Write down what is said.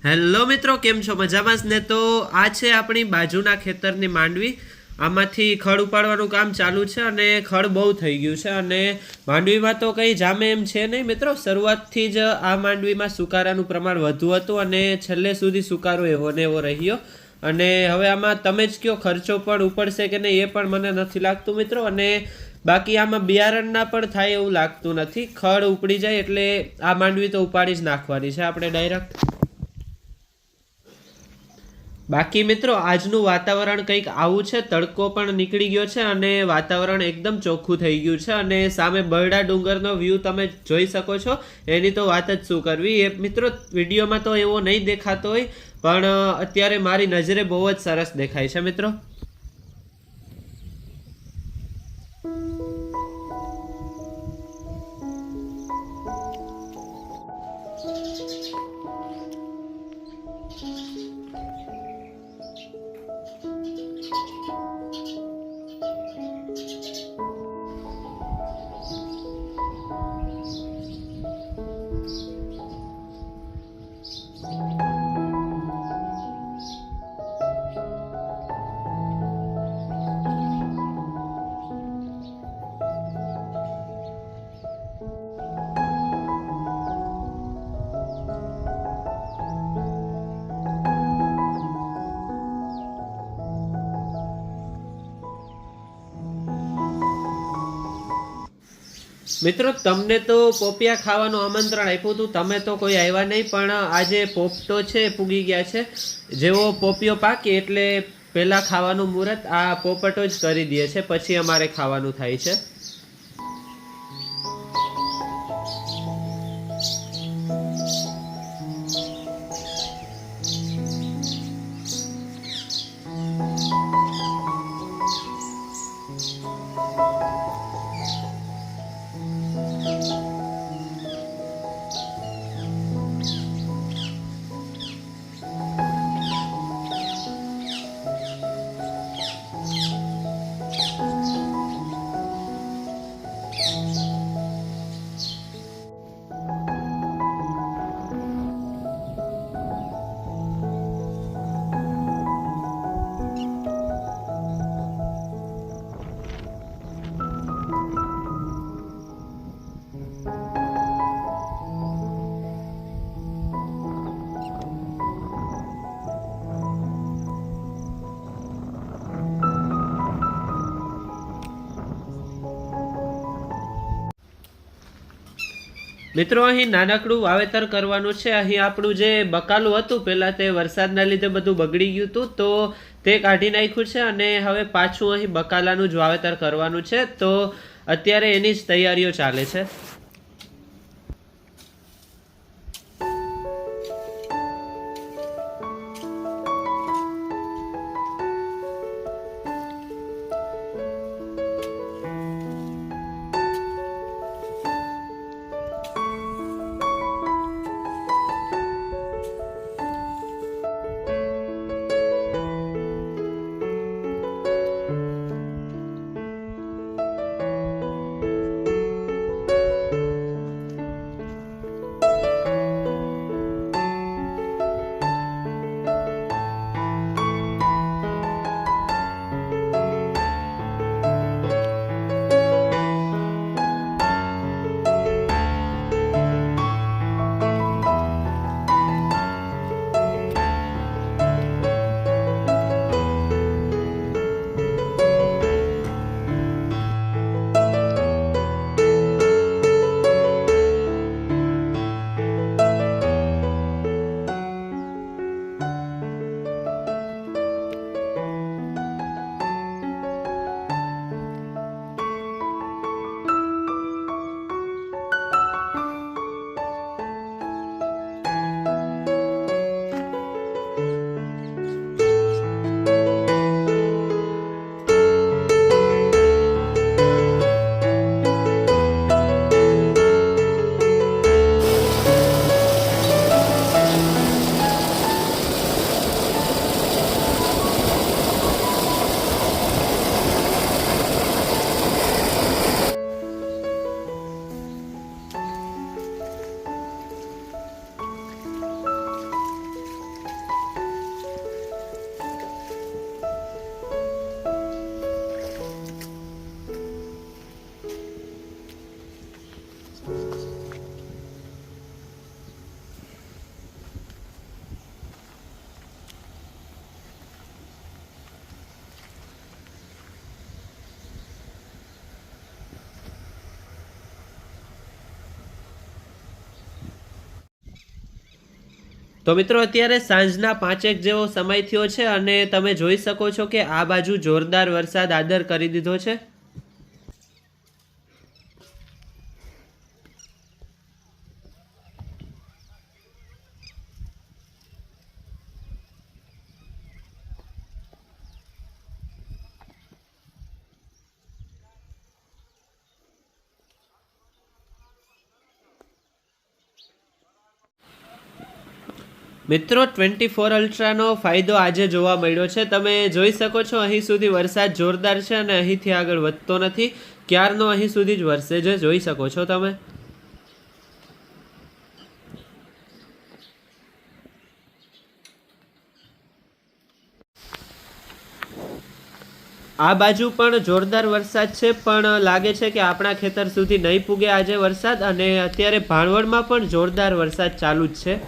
Hello મિત્રો, કેમ છો? મજામાં જ ને? તો આ છે આપણી બાજુના ખેતરની માંડવી. આમાંથી ખડ ઉપાડવાનું કામ ચાલુ છે અને ખડ બહુ થઈ ગયું છે અને માંડવીમાં તો કંઈ જામે એમ છે નહીં મિત્રો. શરૂઆતથી જ આ માંડવીમાં સુકારાનું પ્રમાણ વધુ હતું અને છેલ્લે સુધી સુકારો એવો ને એવો રહ્યો. અને હવે આમાં તમે જ કયો ખર્ચો પણ ઉપડશે કે નહીં એ પણ મને નથી લાગતું મિત્રો. અને બાકી આમાં બિયારણના પણ થાય એવું લાગતું નથી. ખડ ઉપડી જાય એટલે આ માંડવી તો ઉપાડી જ નાખવાની છે આપણે ડાયરેક્ટ. બાકી મિત્રો આજનું વાતાવરણ કંઈક આવું છે. તડકો પણ નીકળી ગયો છે અને વાતાવરણ એકદમ ચોખ્ખું થઈ ગયું છે અને સામે બરડા ડુંગરનો વ્યૂ તમે જોઈ શકો છો. એની તો વાત જ શું કરવી. એ મિત્રો વિડીયોમાં તો એવો નહીં દેખાતો હોય પણ અત્યારે મારી નજરે બહુ જ સરસ દેખાય છે મિત્રો. મિત્રો તમને તો પોપિયા ખાવાનું આમંત્રણ આપ્યું હતું, તમે તો કોઈ આવ્યા નહીં. પણ આજે પોપટો છે પૂગી ગયા છે. જેવો પોપિયો પાકે એટલે પહેલાં ખાવાનું મુહૂર્ત આ પોપટો જ કરી દે છે, પછી અમારે ખાવાનું થાય છે. મિત્રો અહીં નાનકડું વાવેતર કરવાનું છે. અહીં આપણું જે બકાલું હતું પહેલાં તે વરસાદના લીધે બધું બગડી ગયું હતું, તો તે કાઢી નાખ્યું છે અને હવે પાછું અહીં બકાલાનું જ વાવેતર કરવાનું છે. તો અત્યારે એની જ તૈયારીઓ ચાલે છે. તો મિત્રો અત્યારે સાંજના 5 જેવો સમય થયો છે અને તમે જોઈ શકો છો કે આ બાજુ જોરદાર વરસાદ આદર કરી દીધો છે. મિત્રો 24 અલ્ટ્રાનો ફાયદો આજે જોવા મળ્યો છે. તમે જોઈ શકો છો અહીં સુધી વરસાદ જોરદાર છે અને અહીંથી આગળ વધતો નથી. ક્યારનો અહીં સુધી જ વરસે છે, જોઈ શકો છો તમે. આ બાજુ પણ જોરદાર વરસાદ છે, પણ લાગે છે કે આપણા ખેતર સુધી નહીં પૂગે આજે વરસાદ. અને અત્યારે ભાણવડમાં પણ જોરદાર વરસાદ ચાલુ જ છે.